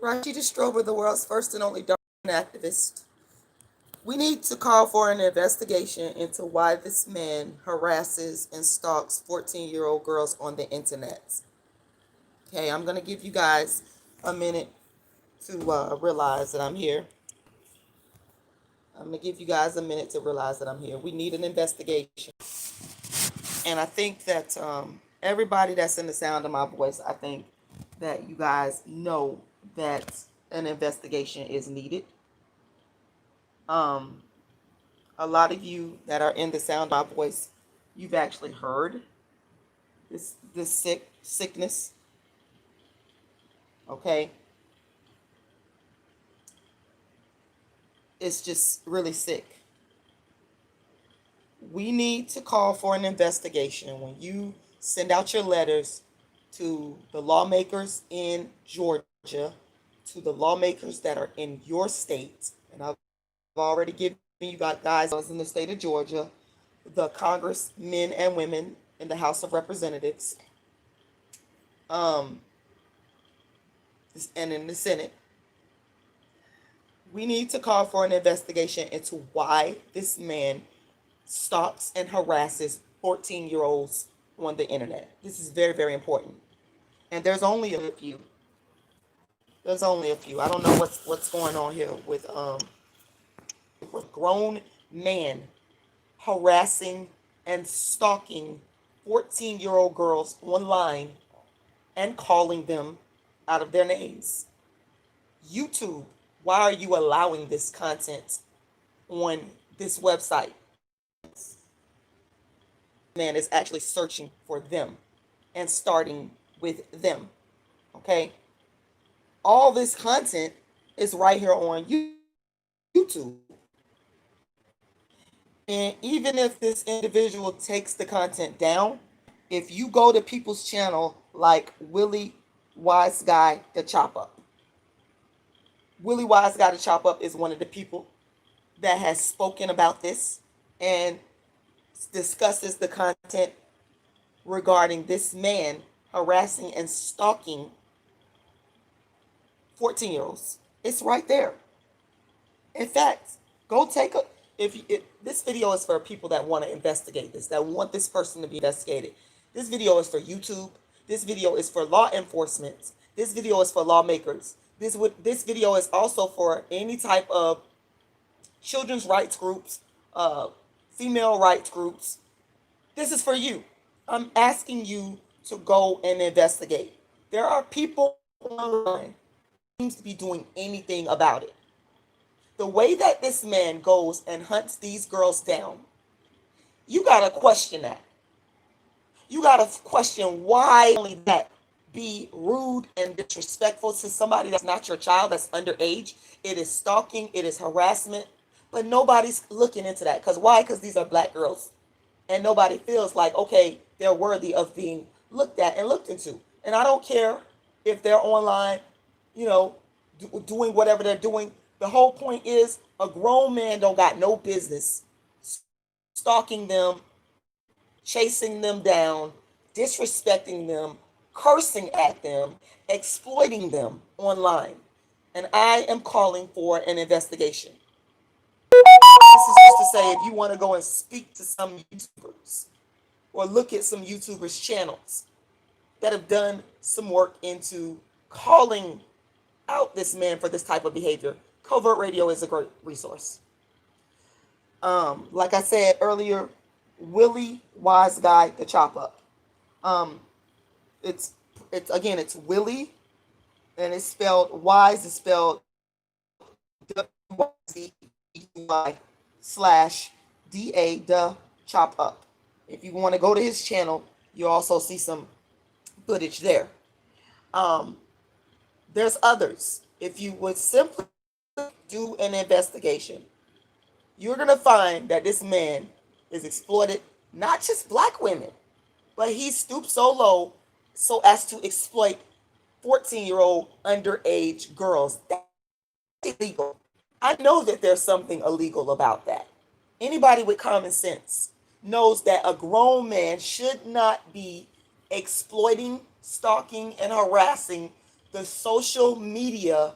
Rashida Strober, the world's first and only dark activist. We need to call for an investigation into why this man harasses and stalks 14-year-old girls on the internet. Okay, I'm going to give you guys a minute to realize that I'm here. I'm going to give you guys a minute to realize that I'm here. We need an investigation. And I think that everybody that's in the sound of my voice, I think that you guys know that an investigation is needed. Um, a lot of you that are in the sound of my voice, you've actually heard this sickness. Okay, it's just really sick. We need to call for an investigation. When you send out your letters to the lawmakers in Georgia, to the lawmakers that are in your state, and I've already given you guys in the state of Georgia, the congressmen and women in the House of Representatives, um, and in the Senate, we need to call for an investigation into why this man stalks and harasses 14-year-olds on the internet. This is very, very important. And there's only a few. There's only a few. I don't know what's going on here with grown man harassing and stalking 14-year-old girls online and calling them out of their names. YouTube, why are you allowing this content on this website? Man is actually searching for them and starting with them. Okay? All this content is right here on YouTube. And even if this individual takes the content down, if you go to people's channel like Willie Wise Guy the Chop Up, Willie Wise Guy the Chop Up is one of the people that has spoken about this and discusses the content regarding this man harassing and stalking 14-year-olds. It's right there. In fact, go take a this video is for people that want to investigate this, that want this person to be investigated. This video is for YouTube. This video is for law enforcement. This video is for lawmakers. This video is also for any type of children's rights groups, female rights groups. This is for you. I'm asking you to go and investigate. There are people online who seems to be doing anything about it. The way that this man goes and hunts these girls down, you gotta question that. You gotta question why only that be rude and disrespectful to somebody that's not your child, that's underage. It is stalking, it is harassment, but nobody's looking into that. Because why? Because these are black girls. And nobody feels like, okay, they're worthy of being looked at and looked into. And I don't care if they're online, you know, doing whatever they're doing. The whole point is a grown man don't got no business stalking them, chasing them down, disrespecting them, cursing at them, exploiting them online. And I am calling for an investigation. This is just to say, if you want to go and speak to some YouTubers or look at some YouTubers' channels that have done some work into calling out this man for this type of behavior, Covert Radio is a great resource. Like I said earlier, Willie Wise Guy the Chop Up. Um, it's Willie, and it's spelled Wise is spelled WYZY/DA the Chop Up. If you want to go to his channel, you also see some footage there. Um, there's others. If you would simply do an investigation, you're going to find that this man is exploited not just black women, but he stooped so low so as to exploit 14-year-old underage girls. That's illegal. I know that there's something illegal about that. Anybody with common sense knows that a grown man should not be exploiting, stalking, and harassing the social media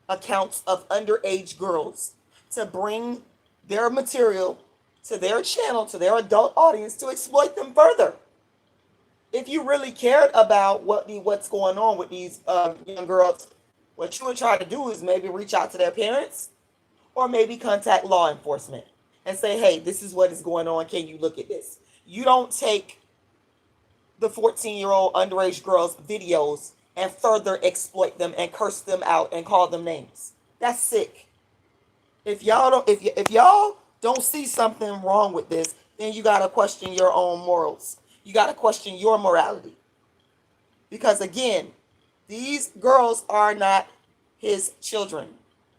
accounts of underage girls to bring their material to their channel, to their adult audience, to exploit them further. If you really cared about what's going on with these young girls, what you would try to do is maybe reach out to their parents or maybe contact law enforcement and say, hey, this is what is going on. Can you look at this? You don't take the 14-year-old underage girls' videos and further exploit them and curse them out and call them names. That's sick. If y'all don't see something wrong with this, then you gotta question your own morals. You gotta question your morality. Because again, these girls are not his children.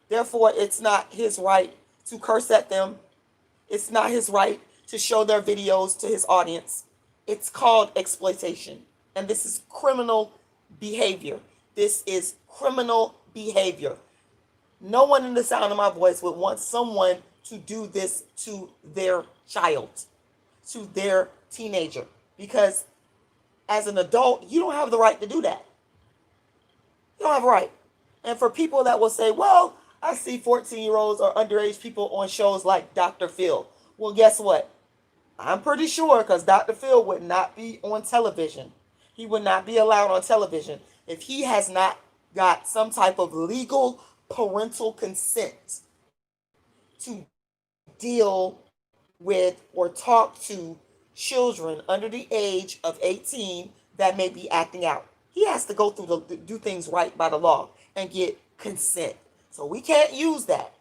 Therefore, it's not his right to curse at them. It's not his right to show their videos to his audience. It's called exploitation. And this is criminal behavior. This is criminal behavior. No one in the sound of my voice would want someone to do this to their child, to their teenager. Because as an adult, you don't have the right to do that. You don't have a right. And for people that will say, well, I see 14-year-olds or underage people on shows like Dr. Phil. Well, guess what? I'm pretty sure because Dr. Phil would not be on television. He would not be allowed on television if he has not got some type of legal parental consent to deal with or talk to children under the age of 18 that may be acting out. He has to go through do things right by the law and get consent. So we can't use that.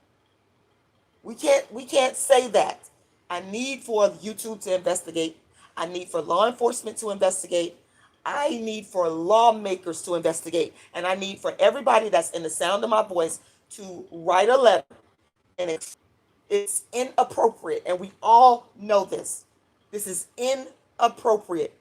We can't say that. I need for YouTube to investigate. I need for law enforcement to investigate. I need for lawmakers to investigate. And I need for everybody that's in the sound of my voice to write a letter. And it's inappropriate. And we all know this. This is inappropriate.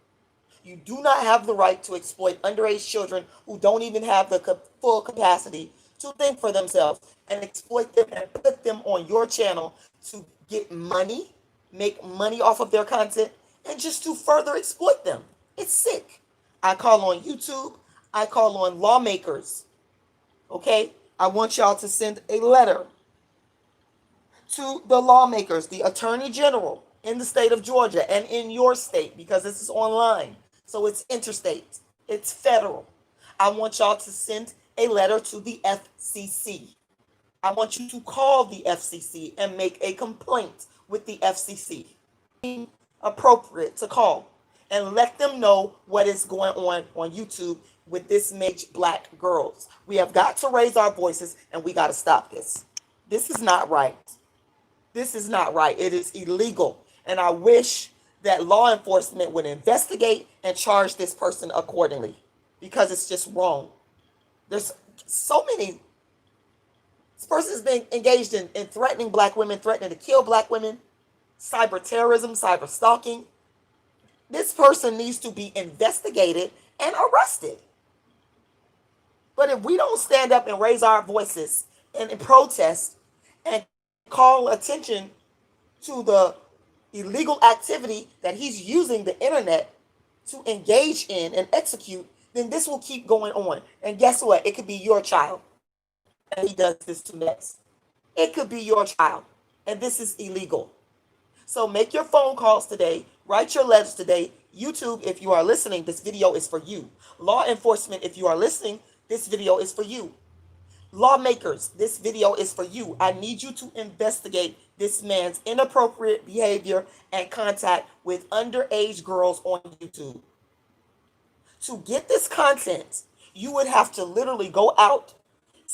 You do not have the right to exploit underage children who don't even have the full capacity to think for themselves and exploit them and put them on your channel to get money, make money off of their content, and just to further exploit them. It's sick. I call on YouTube. I call on lawmakers. Okay? I want y'all to send a letter to the lawmakers, the Attorney General in the state of Georgia and in your state, because this is online. So it's interstate. It's federal. I want y'all to send a letter to the FCC. I want you to call the FCC and make a complaint with the FCC. Appropriate to call and let them know what is going on YouTube with this mage black girls. We have got to raise our voices and we got to stop this. This is not right. This is not right. It is illegal. And I wish that law enforcement would investigate and charge this person accordingly because it's just wrong. There's so many. This person is being engaged in threatening black women, threatening to kill black women, cyber terrorism, cyber stalking. This person needs to be investigated and arrested. But if we don't stand up and raise our voices and protest and call attention to the illegal activity that he's using the internet to engage in and execute, then this will keep going on. And guess what? It could be your child and he does this to next. It could be your child, and this is illegal. So make your phone calls today, write your letters today. YouTube, if you are listening, this video is for you. Law enforcement, if you are listening, this video is for you. Lawmakers, this video is for you. I need you to investigate this man's inappropriate behavior and contact with underage girls on YouTube. To get this content, you would have to literally go out.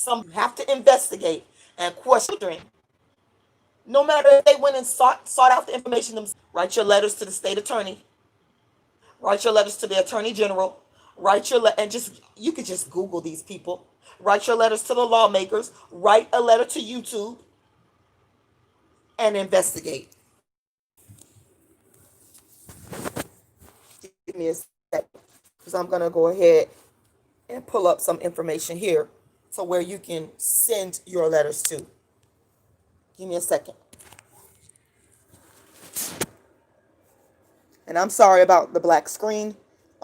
You have to investigate and question. No matter if they went and sought out the information themselves. Write your letters to the state attorney. Write your letters to the attorney general. You could just Google these people. Write your letters to the lawmakers. Write a letter to YouTube and investigate. Give me a second, because I'm going to go ahead and pull up some information here to where you can send your letters to. Give me a second. And I'm sorry about the black screen.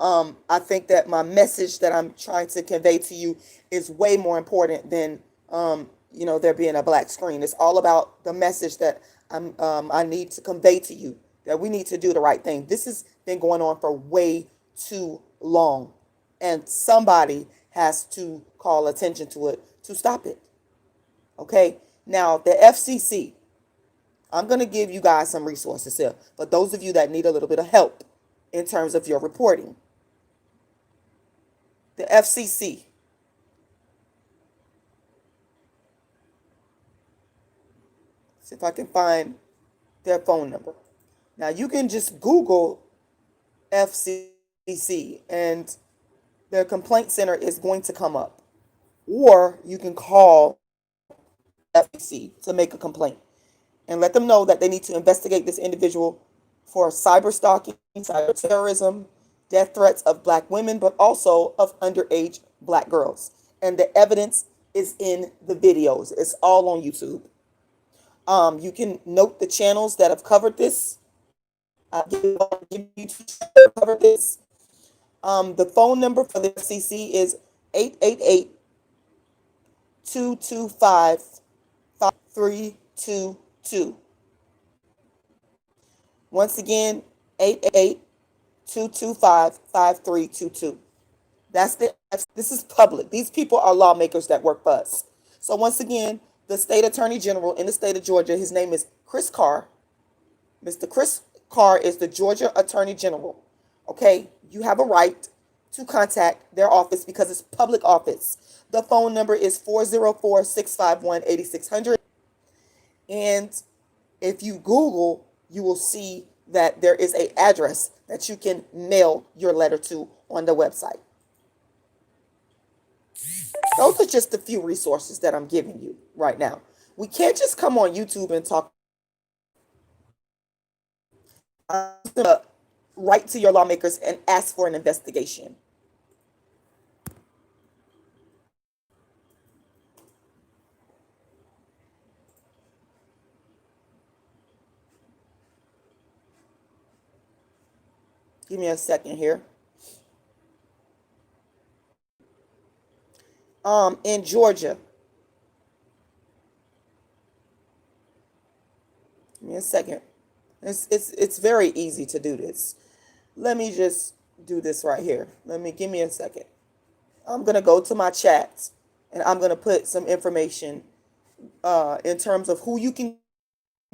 I think that my message that I'm trying to convey to you is way more important than there being a black screen. It's all about the message that I need to convey to you, that we need to do the right thing. This has been going on for way too long, and somebody has to call attention to it to stop it. Okay, now the FCC. I'm going to give you guys some resources here for those of you that need a little bit of help in terms of your reporting. The FCC. See if I can find their phone number. Now you can just Google FCC and their complaint center is going to come up. Or you can call FCC to make a complaint and let them know that they need to investigate this individual for cyber stalking, cyber terrorism, death threats of black women, but also of underage black girls. And the evidence is in the videos. It's all on YouTube. You can note the channels that have covered this. Give you covered this. The phone number for the FCC is 888-225-5322. Once again, 888-225-5322. This is public. These people are lawmakers that work for us. So once again, the state attorney general in the state of Georgia, his name is Chris Carr. Mr. Chris Carr is the Georgia Attorney General. Okay, you have a right to contact their office because it's public office. The phone number is 404-651-8600. And if you Google, you will see that there is an address that you can mail your letter to on the website. Those are just a few resources that I'm giving you right now. We can't just come on YouTube and talk. Write to your lawmakers and ask for an investigation. Give me a second here. In Georgia. Give me a second. It's very easy to do this. Let me just do this right here. Give me a second. I'm gonna go to my chats and I'm gonna put some information in terms of who you can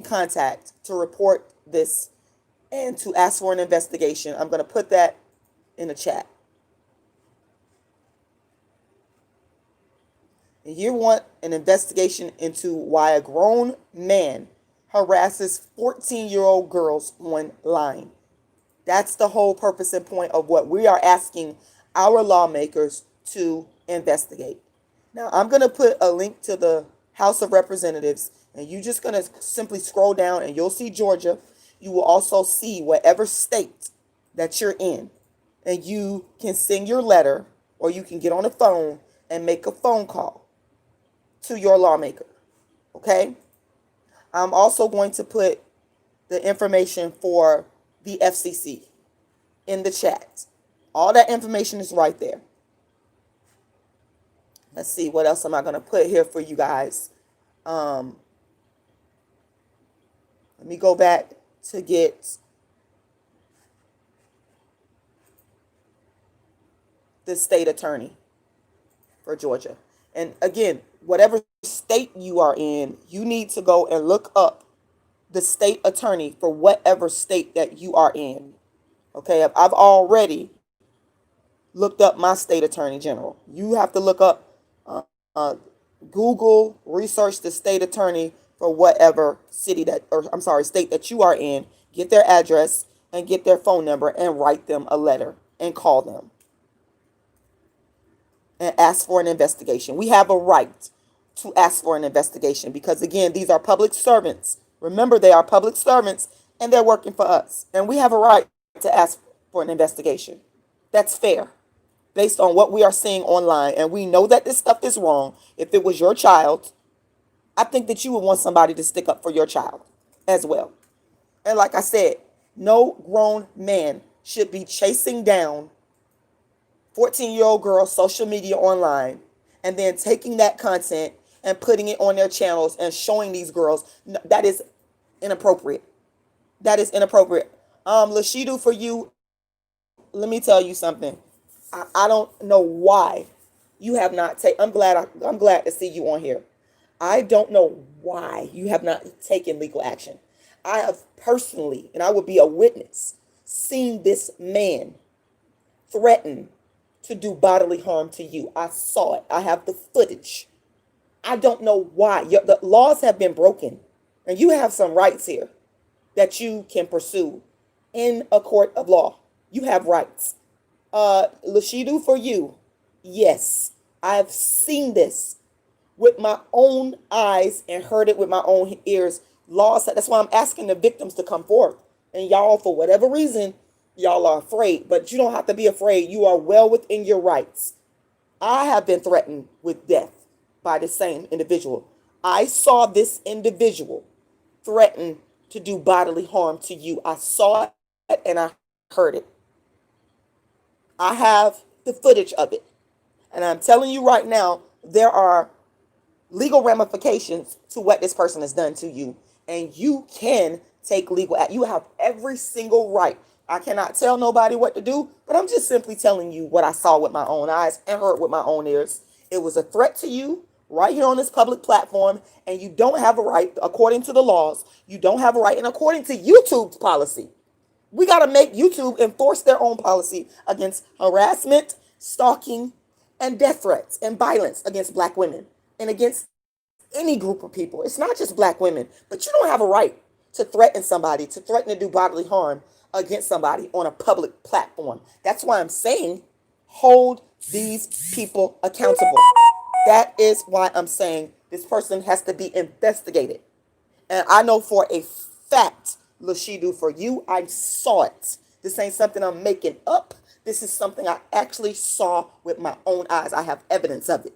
contact to report this and to ask for an investigation. I'm gonna put that in the chat. And you want an investigation into why a grown man harasses 14-year-old girls online. That's the whole purpose and point of what we are asking our lawmakers to investigate. Now, I'm going to put a link to the House of Representatives, and you're just going to simply scroll down and you'll see Georgia. You will also see whatever state that you're in, and you can send your letter or you can get on the phone and make a phone call to your lawmaker. Okay? I'm also going to put the information for the FCC in the chat. All that information is right there. Let's see, what else am I going to put here for you guys? Let me go back to get the state attorney for Georgia. And again, whatever state you are in, you need to go and look up the state attorney for whatever state that you are in. Okay, I've already looked up my state attorney general. You have to look up, Google, research the state attorney for whatever state that you are in. Get their address and get their phone number and write them a letter and call them and ask for an investigation. We have a right to ask for an investigation because, again, these are public servants. Remember, they are public servants and they're working for us. And we have a right to ask for an investigation. That's fair based on what we are seeing online. And we know that this stuff is wrong. If it was your child, I think that you would want somebody to stick up for your child as well. And like I said, no grown man should be chasing down 14-year-old girls social media online, and then taking that content and putting it on their channels and showing these girls. That is inappropriate. That is inappropriate. Lashidu, for you, let me tell you something. I don't know why you have not taken. I'm glad to see you on here. I don't know why you have not taken legal action. I have personally, and I would be a witness, seen this man threaten to do bodily harm to you. I saw it. I have the footage. I don't know why. The laws have been broken, and you have some rights here that you can pursue in a court of law. You have rights. Lashidu, for you, yes, I've seen this with my own eyes and heard it with my own ears. Laws. That's why I'm asking the victims to come forth. And y'all, for whatever reason, y'all are afraid, but you don't have to be afraid. You are well within your rights. I have been threatened with death by the same individual. I saw this individual threaten to do bodily harm to you. I saw it and I heard it. I have the footage of it. And I'm telling you right now, there are legal ramifications to what this person has done to you. And you can take legal action. You have every single right. I cannot tell nobody what to do, but I'm just simply telling you what I saw with my own eyes and heard with my own ears. It was a threat to you right here on this public platform, and you don't have a right, according to the laws, you don't have a right, and according to YouTube's policy. We got to make YouTube enforce their own policy against harassment, stalking, and death threats and violence against black women and against any group of people. It's not just black women, but you don't have a right to threaten somebody, to threaten to do bodily harm against somebody on a public platform. That's why I'm saying hold these people accountable. That is why I'm saying this person has to be investigated. And I know for a fact, Lashidu, for you, I saw it. This ain't something I'm making up. This is something I actually saw with my own eyes. I have evidence of it.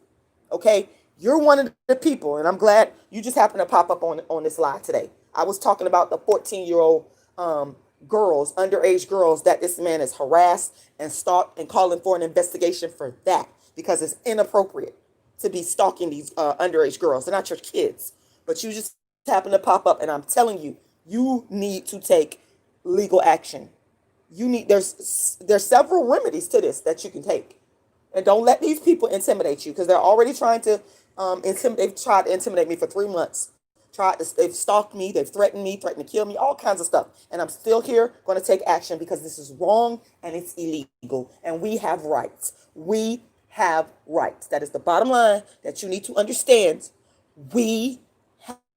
Okay? You're one of the people, and I'm glad you just happened to pop up on this live today. I was talking about the 14-year-old girls, underage girls, that this man is harassed and stalked, and calling for an investigation for that because it's inappropriate to be stalking these underage girls. They're not your kids, but you just happen to pop up, and I'm telling you, you need to take legal action. There's several remedies to this that you can take. And don't let these people intimidate you, because they're already trying to they've tried to intimidate me for 3 months. They've stalked me, they've threatened to kill me, all kinds of stuff. And I'm still here going to take action because this is wrong and it's illegal. And we have rights. We have rights. That is the bottom line that you need to understand. We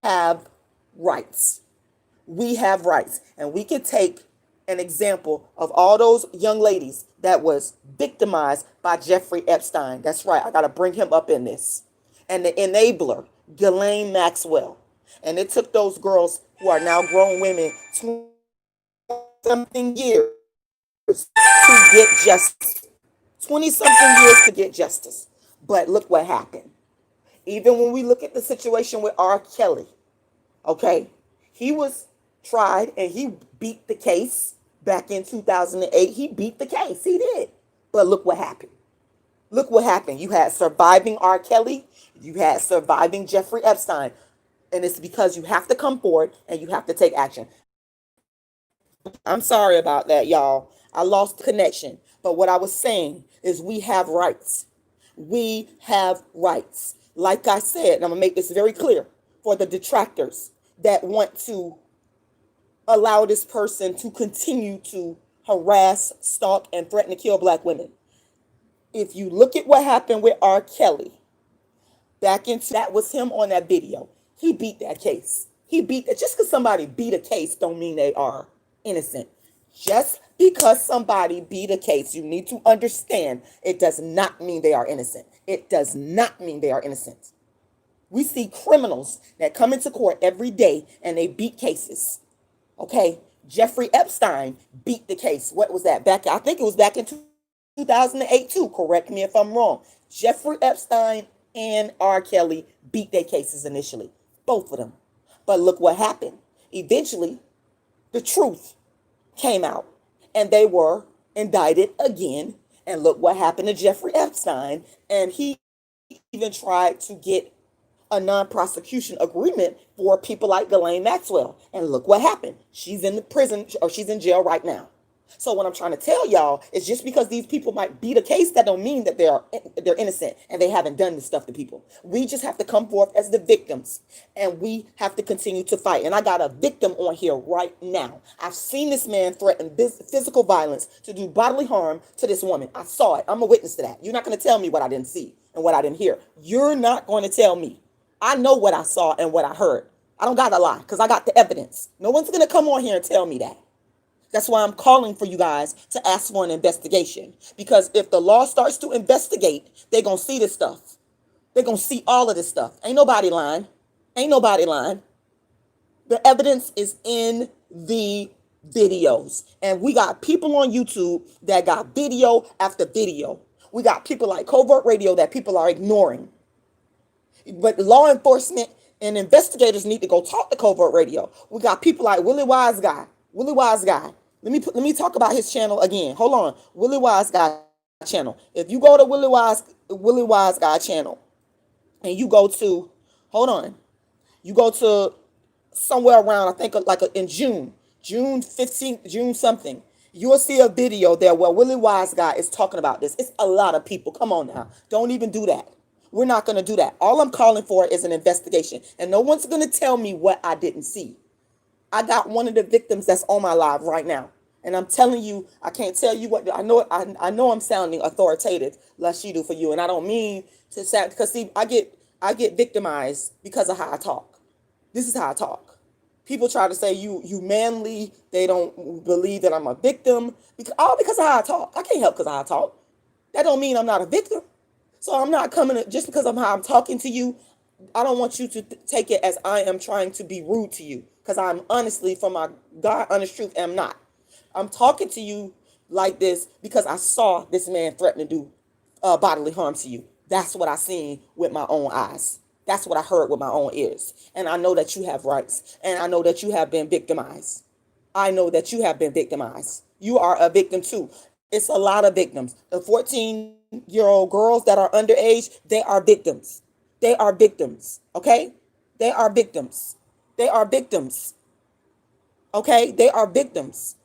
have rights. We have rights. And we can take an example of all those young ladies that was victimized by Jeffrey Epstein. That's right. I got to bring him up in this. And the enabler, Ghislaine Maxwell. And it took those girls who are now grown women 20-something years to get justice. 20-something years to get justice. But look what happened. Even when we look at the situation with R. Kelly, okay, he was tried and he beat the case back in 2008. He beat the case. He did. But look what happened. Look what happened. You had surviving R. Kelly. You had surviving Jeffrey Epstein. And it's because you have to come forward and you have to take action. I'm sorry about that, y'all. I lost connection. But what I was saying is we have rights. We have rights. Like I said, and I'm going to make this very clear for the detractors that want to allow this person to continue to harass, stalk, and threaten to kill black women. If you look at what happened with R. Kelly, that was him on that video. He beat that case. Just because somebody beat a case don't mean they are innocent. Just because somebody beat a case, you need to understand it does not mean they are innocent. It does not mean they are innocent. We see criminals that come into court every day and they beat cases. Okay, Jeffrey Epstein beat the case. What was that? I think it was back in 2008 too. Correct me if I'm wrong. Jeffrey Epstein and R. Kelly beat their cases initially. Both of them. But look what happened. Eventually, the truth came out and they were indicted again And look what happened to Jeffrey Epstein. And he even tried to get a non-prosecution agreement for people like Ghislaine Maxwell. And look what happened. She's in the prison, or she's in jail right now. So what I'm trying to tell y'all is, just because these people might beat a case, that don't mean that they're innocent and they haven't done this stuff to people. We just have to come forth as the victims, and we have to continue to fight. And I got a victim on here right now. I've seen this man threaten physical violence to do bodily harm to this woman. I saw it. I'm a witness to that. You're not going to tell me what I didn't see and what I didn't hear. You're not going to tell me. I know what I saw and what I heard. I don't got to lie, because I got the evidence. No one's going to come on here and tell me that. That's why I'm calling for you guys to ask for an investigation. Because if the law starts to investigate, they're going to see this stuff. They're going to see all of this stuff. Ain't nobody lying. Ain't nobody lying. The evidence is in the videos. And we got people on YouTube that got video after video. We got people like Covert Radio that people are ignoring. But law enforcement and investigators need to go talk to Covert Radio. We got people like Willie Wise Guy. Willie Wise Guy. Let me talk about his channel again. Hold on. Willie Wise Guy channel. If you go to Willie Wise Guy channel, and you go to, hold on, you go to somewhere around, I think like in June 15th, June something, you'll see a video there where Willie Wise Guy is talking about this. It's a lot of people. Come on now. Don't even do that. We're not going to do that. All I'm calling for is an investigation. And no one's going to tell me what I didn't see. I got one of the victims that's on my live right now. And I'm telling you, I can't tell you what, I know I'm sounding authoritative, Rashida, for you. And I don't mean to sound, because see, I get victimized because of how I talk. This is how I talk. People try to say you manly. They don't believe that I'm a victim, all because of how I talk. I can't help because of how I talk. That don't mean I'm not a victim. So I'm not coming just because of how I'm talking to you. I don't want you to take it as I am trying to be rude to you, because I'm honestly, from my God honest truth, am not. I'm talking to you like this because I saw this man threaten to do bodily harm to you. That's what I seen with my own eyes. That's what I heard with my own ears. And I know that you have rights. And I know that you have been victimized. I know that you have been victimized. You are a victim too. It's a lot of victims. The 14-year-old girls that are underage, they are victims. They are victims. Okay? They are victims. They are victims. Okay? They are victims.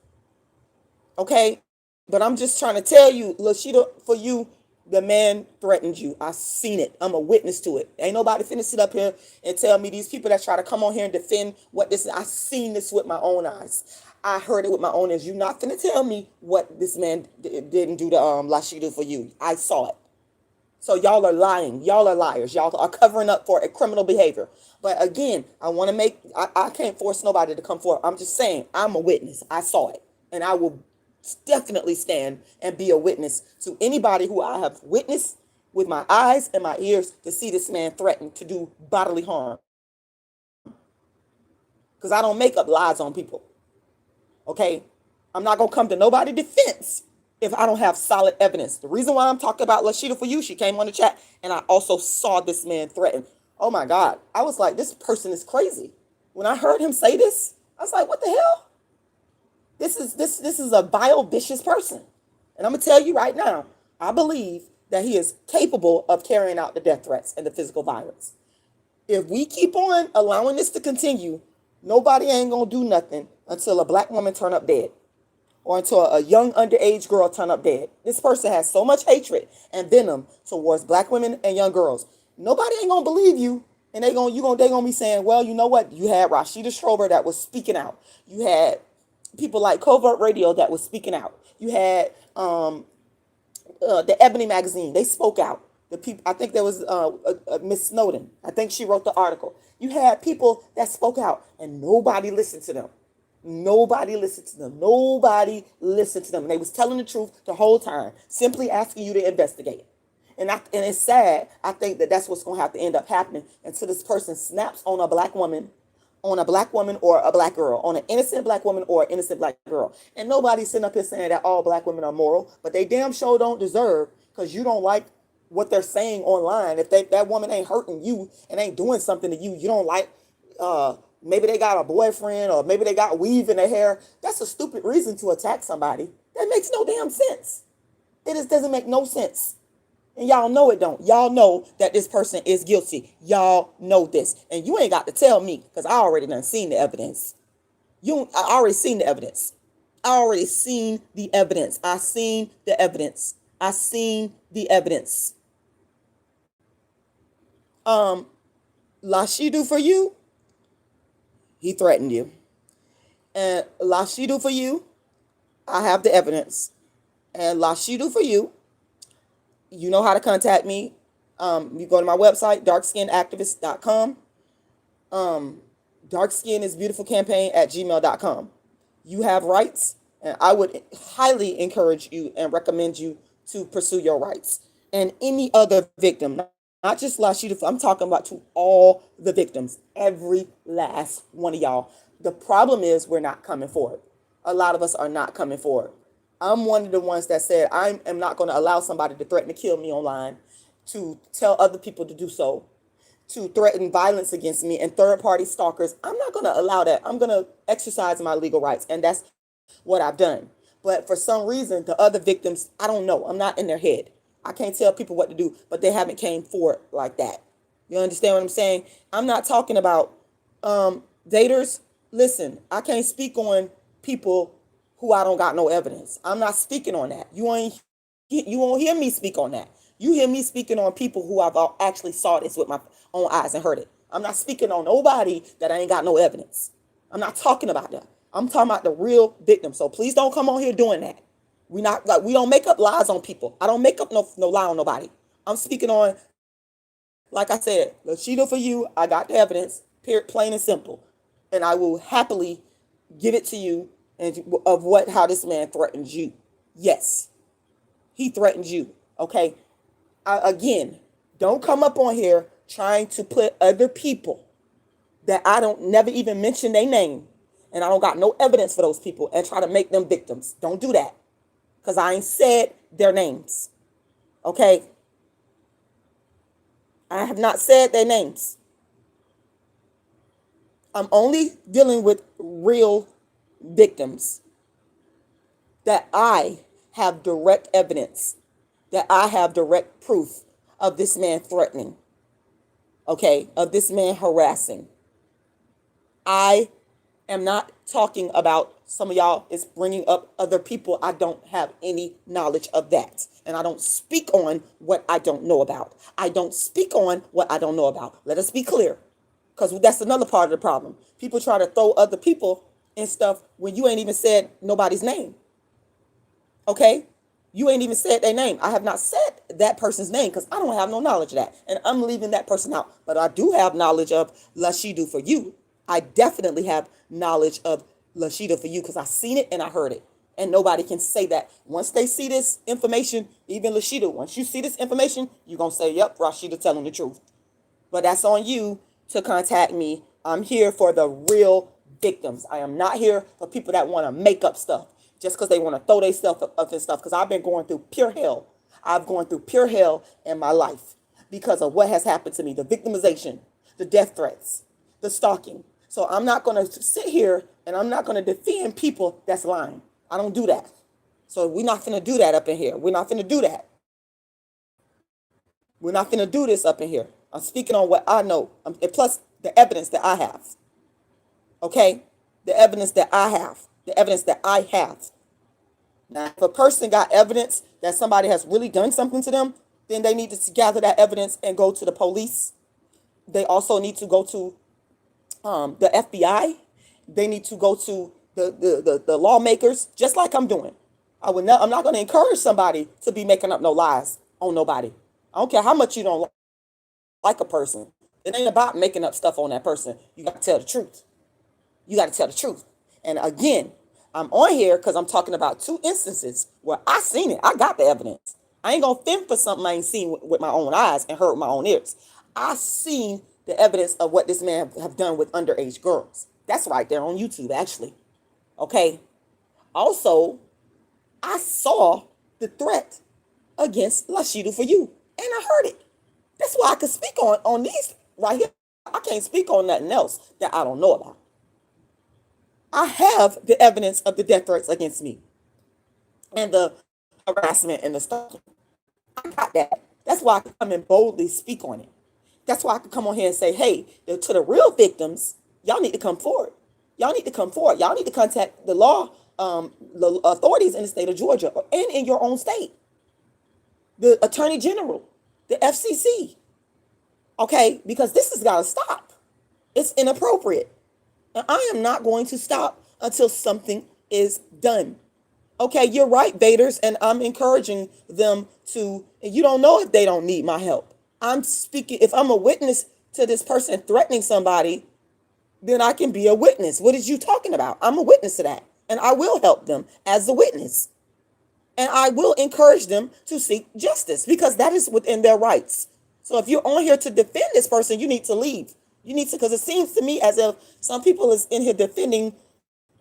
Okay? But I'm just trying to tell you, Rashida, for you, the man threatened you. I seen it. I'm a witness to it. Ain't nobody finna sit up here and tell me, these people that try to come on here and defend what this is. I seen this with my own eyes. I heard it with my own ears. You not finna tell me what this man didn't do to Rashida for you. I saw it. So y'all are lying. Y'all are liars. Y'all are covering up for a criminal behavior. But again, I can't force nobody to come forward. I'm just saying, I'm a witness. I saw it. And I will definitely stand and be a witness to anybody who I have witnessed with my eyes and my ears to see this man threaten to do bodily harm. Because I don't make up lies on people. Okay? I'm not going to come to nobody's defense if I don't have solid evidence. The reason why I'm talking about Rashida for you, she came on the chat, and I also saw this man threaten. Oh my God. I was like, this person is crazy. When I heard him say this, I was like, what the hell? This is a vile, vicious person. And I'm going to tell you right now, I believe that he is capable of carrying out the death threats and the physical violence. If we keep on allowing this to continue, nobody ain't going to do nothing until a black woman turn up dead, or until a young underage girl turn up dead. This person has so much hatred and venom towards black women and young girls. Nobody ain't going to believe you. And they going to be saying, well, you know what? You had Rashida Strober that was speaking out. You had people like Covert Radio that was speaking out. You had the Ebony magazine. They spoke out. The people, I think there was Miss Snowden. I think she wrote the article. You had people that spoke out, and nobody listened to them. Nobody listened to them. Nobody listened to them. And they was telling the truth the whole time, simply asking you to investigate. And it's sad. I think that that's what's going to have to end up happening until this person snaps on a black woman or a black girl, on an innocent black woman or an innocent black girl. And nobody's sitting up here saying that all black women are moral, but they damn sure don't deserve, because you don't like what they're saying online. If that woman ain't hurting you and ain't doing something to you, you don't like, maybe they got a boyfriend, or maybe they got weave in their hair. That's a stupid reason to attack somebody. That makes no damn sense. It just doesn't make no sense. And y'all know it don't. Y'all know that this person is guilty. Y'all know this. And you ain't got to tell me because I already done seen the evidence. I already seen the evidence. I already seen the evidence. I seen the evidence. I seen the evidence. Lashidu for you, he threatened you. And Lashidu for you, I have the evidence. And Lashidu for you, you know how to contact me. You go to my website, darkskinactivist.com. Darkskin at gmail.com. You have rights, and I would highly encourage you and recommend you to pursue your rights. And any other victim, not just Lashida, I'm talking about to all the victims, every last one of y'all. The problem is we're not coming forward. A lot of us are not coming forward. I'm one of the ones that said I am not going to allow somebody to threaten to kill me online, to tell other people to do so, to threaten violence against me and third-party stalkers. I'm not going to allow that. I'm going to exercise my legal rights, and that's what I've done. But for some reason, the other victims, I don't know. I'm not in their head. I can't tell people what to do, but they haven't came forward like that. You understand what I'm saying? I'm not talking about daters. Listen, I can't speak on people who I don't got no evidence. I'm not speaking on that. You won't hear me speak on that. You hear me speaking on people who I've actually saw this with my own eyes and heard it. I'm not speaking on nobody that I ain't got no evidence. I'm not talking about that. I'm talking about the real victim. So please don't come on here doing that. We don't make up lies on people. I don't make up no lie on nobody. I'm speaking on, like I said, Rashida for you. I got the evidence, period, plain and simple, and I will happily give it to you and of how this man threatened you. Yes, he threatened you. Okay. Again, don't come up on here trying to put other people that I don't never even mention their name and I don't got no evidence for those people and try to make them victims. Don't do that because I ain't said their names. Okay? I have not said their names. I'm only dealing with real victims that I have direct evidence, that I have direct proof of this man threatening, okay, of this man harassing. I am not talking about some of y'all is bringing up other people. I don't have any knowledge of that. And I don't speak on what I don't know about. I don't speak on what I don't know about. Let us be clear, because that's another part of the problem. People try to throw other people and stuff when you ain't even said nobody's name. Okay? You ain't even said their name. I have not said that person's name because I don't have no knowledge of that. And I'm leaving that person out. But I do have knowledge of Lashidu for you. I definitely have knowledge of Rashida for you because I seen it and I heard it. And nobody can say that. Once they see this information, even Rashida, once you see this information, you're going to say, yep, Rashida telling the truth. But that's on you to contact me. I'm here for the real victims. I am not here for people that want to make up stuff just because they want to throw their stuff up and stuff. Because I've been going through pure hell. I've gone through pure hell in my life because of what has happened to me. The victimization, the death threats, the stalking. So I'm not going to sit here and I'm not going to defend people that's lying. I don't do that. So we're not going to do that up in here. We're not going to do that. We're not going to do this up in here. I'm speaking on what I know, and plus the evidence that I have. Okay? The evidence that I have. The evidence that I have. Now, if a person got evidence that somebody has really done something to them, then they need to gather that evidence and go to the police. They also need to go to the FBI. They need to go to the lawmakers, just like I'm doing. I'm not going to encourage somebody to be making up no lies on nobody. I don't care how much you don't like a person. It ain't about making up stuff on that person. You got to tell the truth. You got to tell the truth. And again, I'm on here because I'm talking about two instances where I seen it. I got the evidence. I ain't going to fend for something I ain't seen with my own eyes and heard with my own ears. I seen the evidence of what this man have done with underage girls. That's right there on YouTube, actually. Okay. Also, I saw the threat against Lashidu for you, and I heard it. That's why I could speak on these right here. I can't speak on nothing else that I don't know about. I have the evidence of the death threats against me and the harassment and the stalking. I got that. That's why I can come and boldly speak on it. That's why I can come on here and say, hey, to the real victims, y'all need to come forward. Y'all need to come forward. Y'all need to contact the authorities in the state of Georgia and in your own state, the Attorney General, the FCC. Okay, because this has got to stop. It's inappropriate. And I am not going to stop until something is done. Okay, you're right, Vaders, and I'm encouraging them to, and you don't know if they don't need my help. I'm speaking, if I'm a witness to this person threatening somebody, then I can be a witness. What is you talking about? I'm a witness to that, and I will help them as a witness. And I will encourage them to seek justice because that is within their rights. So if you're on here to defend this person, you need to leave. You need to, because it seems to me as if some people is in here defending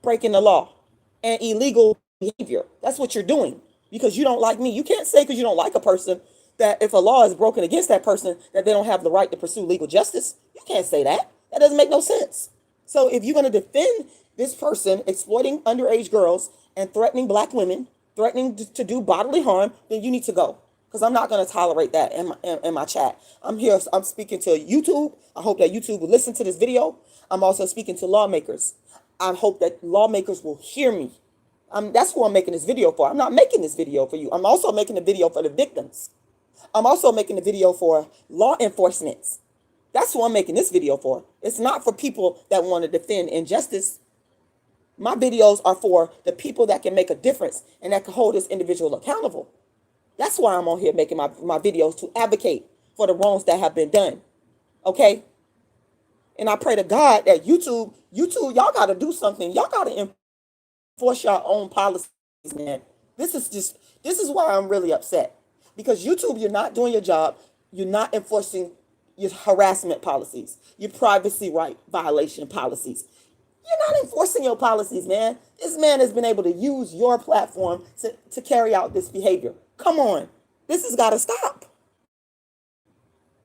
breaking the law and illegal behavior. That's what you're doing because you don't like me. You can't say because you don't like a person that if a law is broken against that person that they don't have the right to pursue legal justice. You can't say that. That doesn't make no sense. So if you're going to defend this person exploiting underage girls and threatening black women, threatening to do bodily harm, then you need to go. Because I'm not going to tolerate that in my chat. I'm here. I'm speaking to YouTube. I hope that YouTube will listen to this video. I'm also speaking to lawmakers. I hope that lawmakers will hear me. That's who I'm making this video for. I'm not making this video for you. I'm also making a video for the victims. I'm also making a video for law enforcement. That's who I'm making this video for. It's not for people that want to defend injustice. My videos are for the people that can make a difference and that can hold this individual accountable. That's why I'm on here making my videos, to advocate for the wrongs that have been done. Okay? And I pray to God that YouTube, y'all got to do something. Y'all got to enforce your own policies, man. This is why I'm really upset. Because YouTube, you're not doing your job. You're not enforcing your harassment policies, your privacy right violation policies. You're not enforcing your policies, man. This man has been able to use your platform to carry out this behavior. Come on. This has got to stop.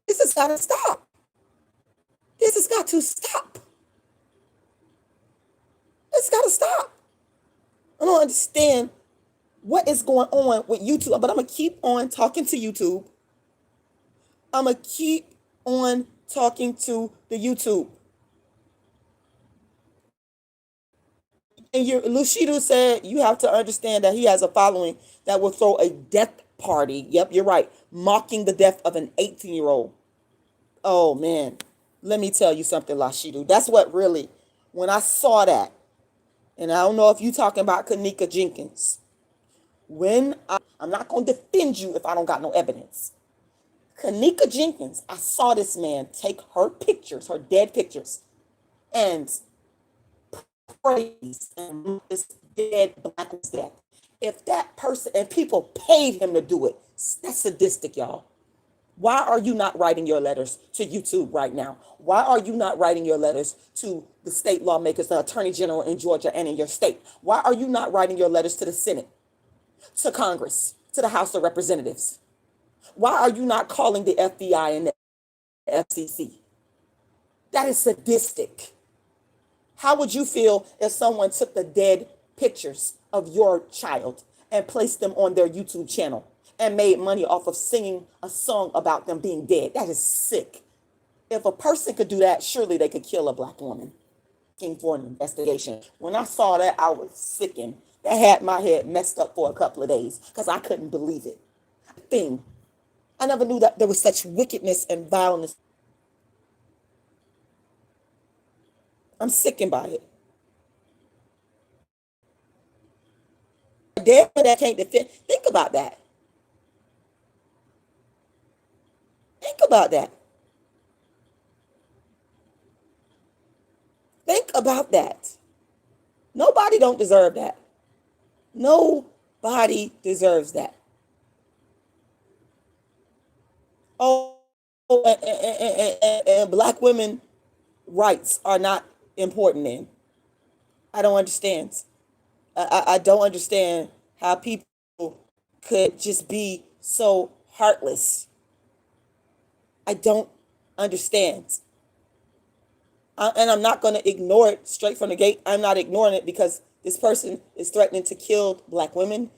This has got to stop. This has got to stop. It's got to stop. I don't understand what is going on with YouTube, but I'm going to keep on talking to YouTube. I'm going to keep on talking to the YouTube. And Rashida said you have to understand that he has a following that will throw a death party. Yep, you're right. Mocking the death of an 18-year-old. Oh, man. Let me tell you something, Rashida. That's what really, when I saw that, and I don't know if you're talking about Kanika Jenkins, I'm not going to defend you if I don't got no evidence. Kanika Jenkins, I saw this man take her pictures, her dead pictures, and praise and this dead black man's death. If that person, and people paid him to do it, that's sadistic, y'all. Why are you not writing your letters to YouTube right now? Why are you not writing your letters to the state lawmakers, the Attorney General in Georgia and in your state? Why are you not writing your letters to the Senate, to Congress, to the House of Representatives? Why are you not calling the FBI and the FCC? That is sadistic. How would you feel if someone took the dead pictures of your child and placed them on their YouTube channel and made money off of singing a song about them being dead? That is sick. If a person could do that, surely they could kill a black woman. For an investigation. When I saw that, I was sickened. That had my head messed up for a couple of days because I couldn't believe it. I never knew that there was such wickedness and violence. I'm sickened by it. Dad that can't defend. Think about that. Think about that. Think about that. Nobody don't deserve that. Nobody deserves that. Oh, and black women rights are not important then. I don't understand. I don't understand how people could just be so heartless. I don't understand. And I'm not going to ignore it straight from the gate. I'm not ignoring it because this person is threatening to kill black women.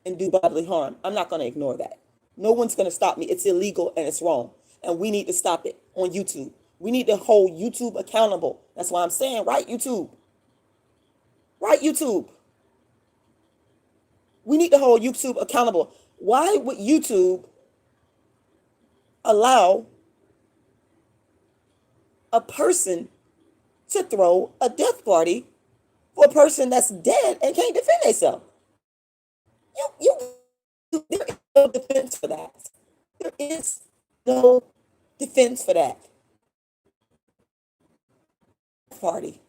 and do bodily harm. I'm not going to ignore that. No one's going to stop me. It's illegal and it's wrong. And we need to stop it on YouTube. We need to hold YouTube accountable. That's why I'm saying, right, YouTube? Right, YouTube? We need to hold YouTube accountable. Why would YouTube allow a person to throw a death party for a person that's dead and can't defend themselves? There is no defense for that. There is no defense for that party.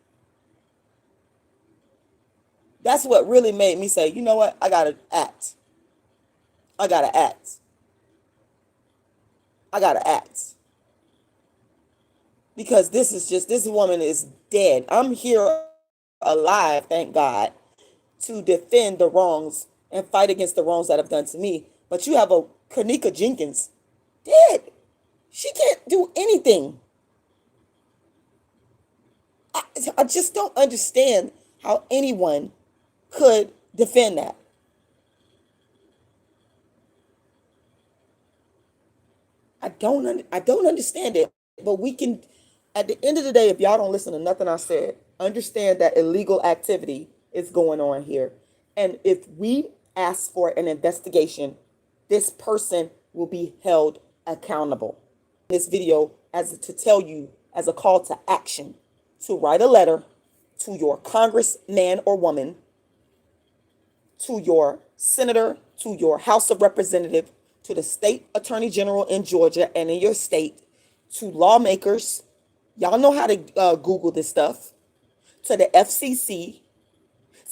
That's what really made me say, you know what? I gotta act. I gotta act. I gotta act. Because this woman is dead. I'm here alive, thank God, to defend the wrongs and fight against the wrongs that have done to me. But you have a Kanika Jenkins dead. She can't do anything. I just don't understand how anyone could defend that. I don't understand it. But we can, at the end of the day, if y'all don't listen to nothing I said, understand that illegal activity is going on here. And if we ask for an investigation, this person will be held accountable. This video as to tell you as a call to action to write a letter to your congressman or woman, to your senator, to your House of Representative, to the state attorney general in Georgia and in your state, to lawmakers. Y'all know how to Google this stuff. To the FCC,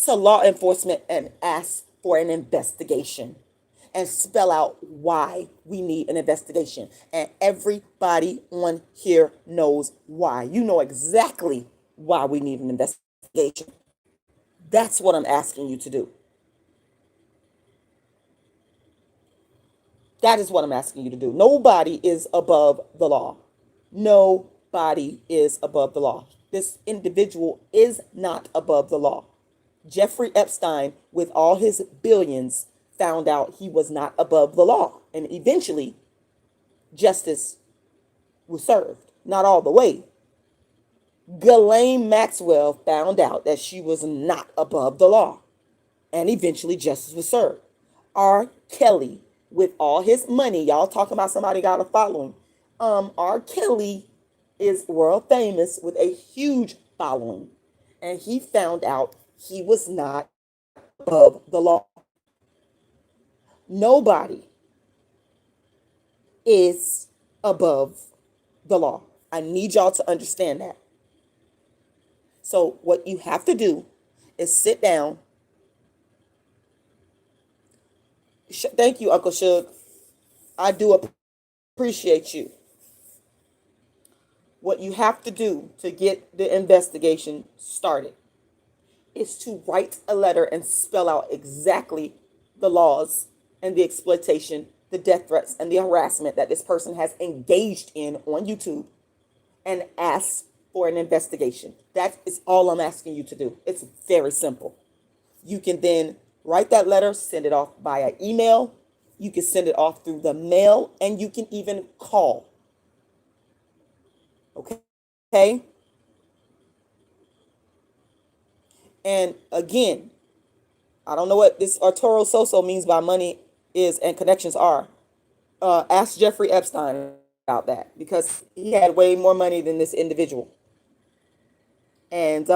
to law enforcement, and ask for an investigation and spell out why we need an investigation. And everybody on here knows why. You know exactly why we need an investigation. That's what I'm asking you to do. That is what I'm asking you to do. Nobody is above the law. Nobody is above the law. This individual is not above the law. Jeffrey Epstein, with all his billions, found out he was not above the law. And eventually, justice was served. Not all the way. Ghislaine Maxwell found out that she was not above the law. And eventually, justice was served. R. Kelly, with all his money, y'all talking about somebody got a following. R. Kelly is world famous with a huge following. And he found out he was not above the law. Nobody is above the law. I need y'all to understand that. So what you have to do is sit down. Thank you, Uncle Shug. I do appreciate you. What you have to do to get the investigation started is to write a letter and spell out exactly the laws and the exploitation, the death threats, and the harassment that this person has engaged in on YouTube, and ask for an investigation. That is all I'm asking you to do. It's very simple. You can then write that letter, send it off via email. You can send it off through the mail, and you can even call. Okay? And again, I don't know what this Arturo Soso means by money is and connections are. Ask Jeffrey Epstein about that, because he had way more money than this individual. And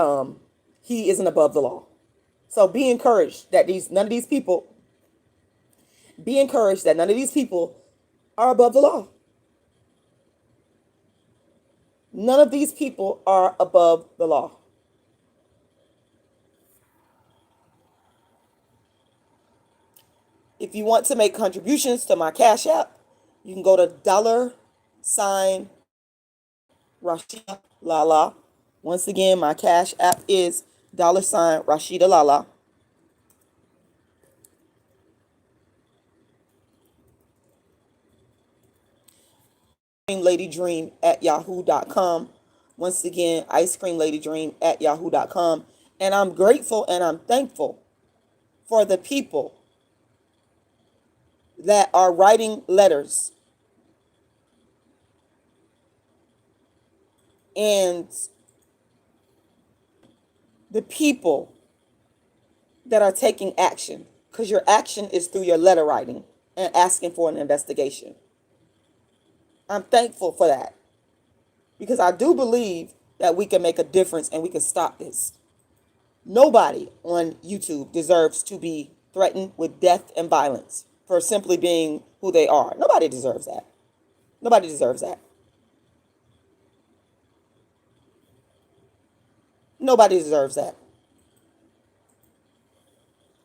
he isn't above the law. So be encouraged that none of these people are above the law. None of these people are above the law. If you want to make contributions to my Cash App, you can go to $Rashida Once again, my Cash App is $Rashidalala. icecreamladydream@yahoo.com. Once again, icecreamladydream@yahoo.com. And I'm grateful and I'm thankful for the people that are writing letters and the people that are taking action, because your action is through your letter writing and asking for an investigation. I'm thankful for that, because I do believe that we can make a difference and we can stop this. Nobody on YouTube deserves to be threatened with death and violence for simply being who they are. Nobody deserves that. Nobody deserves that. Nobody deserves that.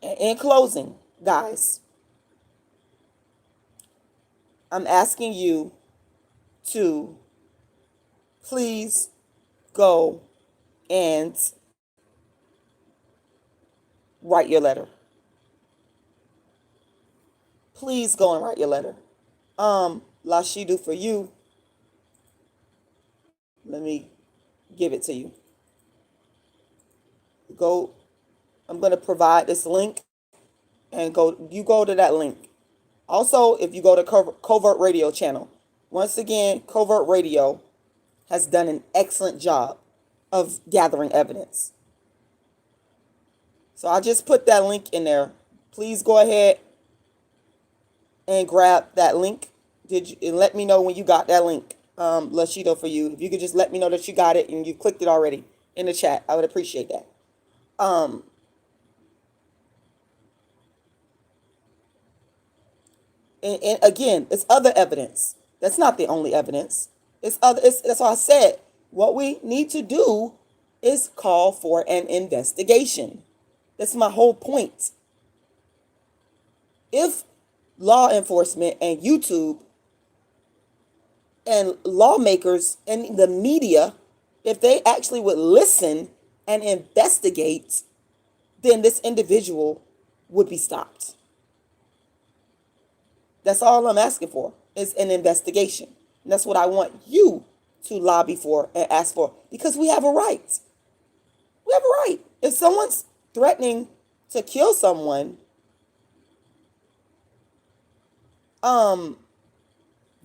In closing, guys, I'm asking you to please go and write your letter. Please go and write your letter. Rashida, for you, let me give it to you. Go. I'm going to provide this link, and you go to that link. Also, if you go to Covert Radio channel, once again, Covert Radio has done an excellent job of gathering evidence. So I just put that link in there. Please go ahead and grab that link. And let me know when you got that link, Rashida, for you. If you could just let me know that you got it and you clicked it already in the chat, I would appreciate that. And again, it's other evidence. That's not the only evidence. That's why I said what we need to do is call for an investigation. That's my whole point. If law enforcement and YouTube and lawmakers and the media, if they actually would listen and investigate, then this individual would be stopped. That's all I'm asking for, is an investigation. And that's what I want you to lobby for and ask for, because we have a right. We have a right. If someone's threatening to kill someone,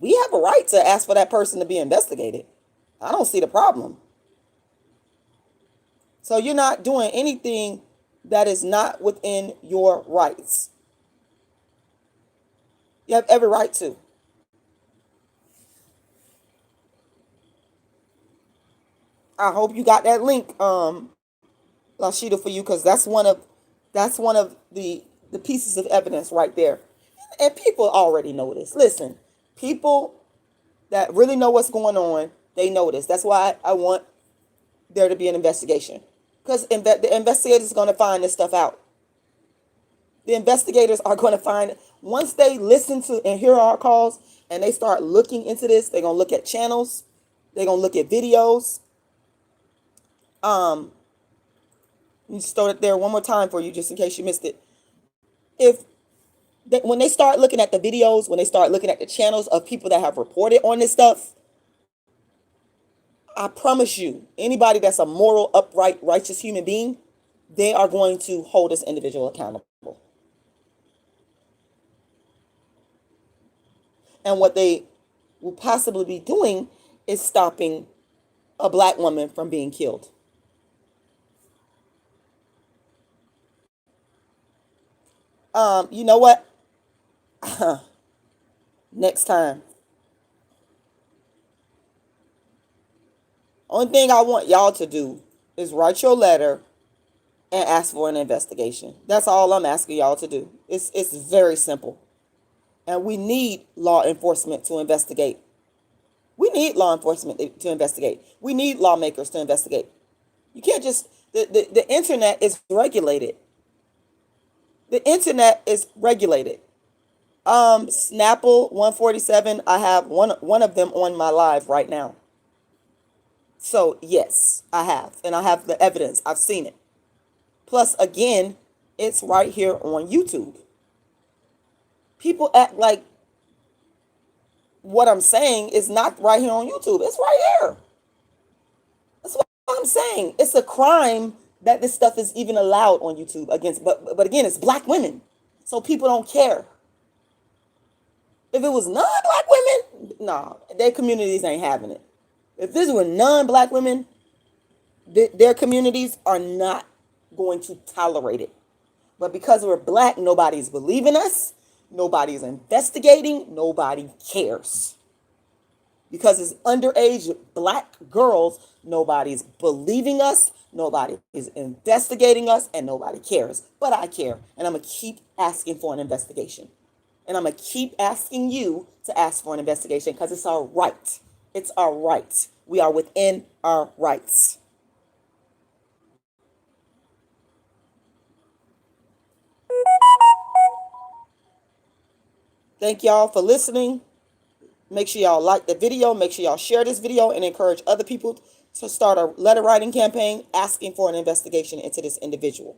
we have a right to ask for that person to be investigated. I don't see the problem. So you're not doing anything that is not within your rights. You have every right to. I hope you got that link, Rashida, for you, because that's one of the pieces of evidence right there. And people already know this. Listen, people that really know what's going on, they know this. That's why I want there to be an investigation, because the investigators are going to find this stuff out. The investigators are going to find it. Once they listen to and hear our calls and they start looking into this, they're going to look at channels. They're going to look at videos. Let me just throw it there one more time for you, just in case you missed it. When they start looking at the videos, when they start looking at the channels of people that have reported on this stuff, I promise you, anybody that's a moral, upright, righteous human being, they are going to hold this individual accountable. And what they will possibly be doing is stopping a black woman from being killed. You know what? Next time. Only thing I want y'all to do is write your letter and ask for an investigation. That's all I'm asking y'all to do. It's very simple. And we need law enforcement to investigate. We need law enforcement to investigate. We need lawmakers to investigate. You can't just, the internet is regulated. The internet is regulated. Snapple 147, I have one of them on my live right now. So yes, I have. And I have the evidence. I've seen it. Plus, again, it's right here on YouTube. People act like what I'm saying is not right here on YouTube. It's right here. That's what I'm saying. It's a crime that this stuff is even allowed on YouTube against, but again, it's black women. So people don't care. If it was non-black women, no, their communities ain't having it. If this were non-black women, their communities are not going to tolerate it. But because we're black, nobody's believing us, nobody's investigating, nobody cares. Because it's underage black girls, nobody's believing us, nobody is investigating us, and nobody cares. But I care, and I'm going to keep asking for an investigation. And I'm going to keep asking you to ask for an investigation because it's our right. It's our right. We are within our rights. Thank y'all for listening. Make sure y'all like the video. Make sure y'all share this video and encourage other people to start a letter writing campaign asking for an investigation into this individual.